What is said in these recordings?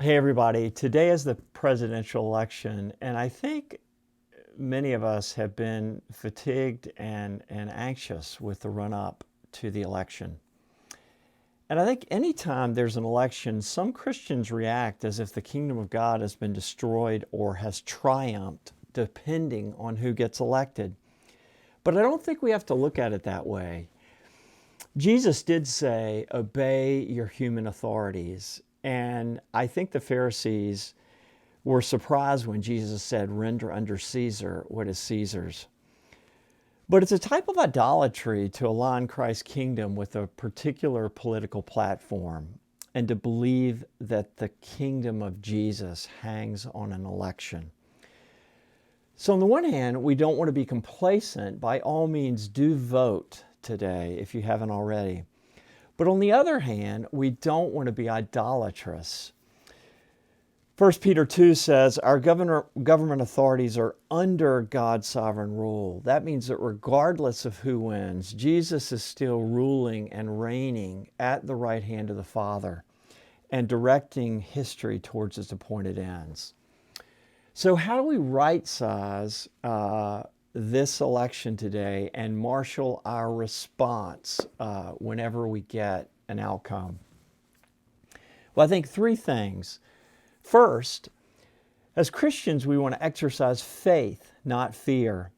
Hey everybody, today is the presidential election, and I think many of us have been fatigued and anxious with the run up to the election. And I think anytime there's an election, some Christians react as if the kingdom of God has been destroyed or has triumphed, depending on who gets elected. But I don't think we have to look at it that way. Jesus did say, obey your human authorities. And I think the Pharisees were surprised when Jesus said, render unto Caesar what is Caesar's. But it's a type of idolatry to align Christ's kingdom with a particular political platform and to believe that the kingdom of Jesus hangs on an election. So on the one hand, we don't want to be complacent. By all means, do vote today if you haven't already. But on the other hand, we don't want to be idolatrous. 1 Peter 2 says, our government authorities are under God's sovereign rule. That means that regardless of who wins, Jesus is still ruling and reigning at the right hand of the Father and directing history towards its appointed ends. So how do we right-size this election today and marshal our response whenever we get an outcome? Well, I think three things. First, as Christians, we want to exercise faith, not fear.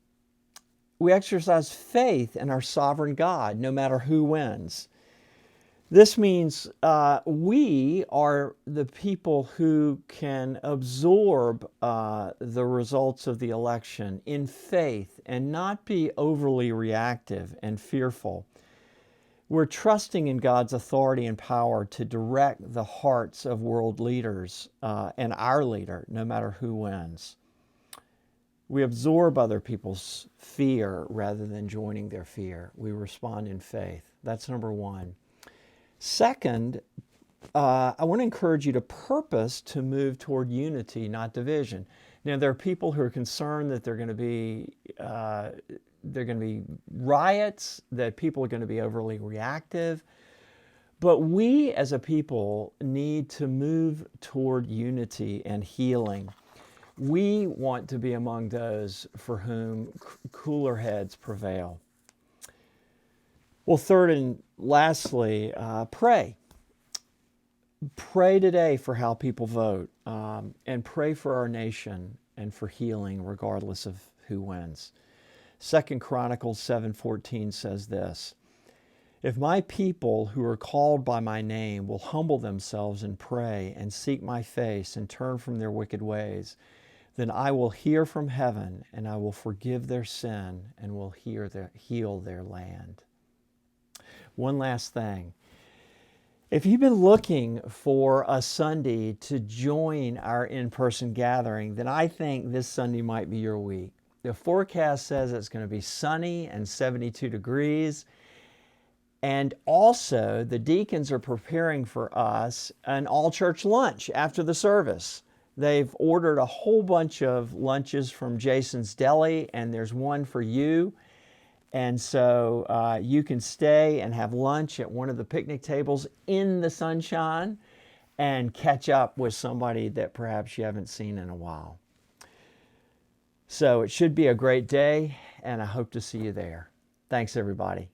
We exercise faith in our sovereign God, no matter who wins. This means we are the people who can absorb the results of the election in faith and not be overly reactive and fearful. We're trusting in God's authority and power to direct the hearts of world leaders and our leader, no matter who wins. We absorb other people's fear rather than joining their fear. We respond in faith. That's number one. Second, I want to encourage you to purpose to move toward unity, not division. Now, there are people who are concerned that there are going to be riots, that people are going to be overly reactive. But we as a people need to move toward unity and healing. We want to be among those for whom cooler heads prevail. Well, third and lastly, pray. Pray today for how people vote, and pray for our nation and for healing regardless of who wins. 2 Chronicles 7:14 says this, if my people who are called by my name will humble themselves and pray and seek my face and turn from their wicked ways, then I will hear from heaven and I will forgive their sin and will heal their land. One last thing. If you've been looking for a Sunday to join our in-person gathering, then I think this Sunday might be your week. The forecast says it's going to be sunny and 72 degrees. And also, the deacons are preparing for us an all-church lunch after the service. They've ordered a whole bunch of lunches from Jason's Deli, and there's one for you. And so you can stay and have lunch at one of the picnic tables in the sunshine and catch up with somebody that perhaps you haven't seen in a while. So it should be a great day, and I hope to see you there. Thanks, everybody.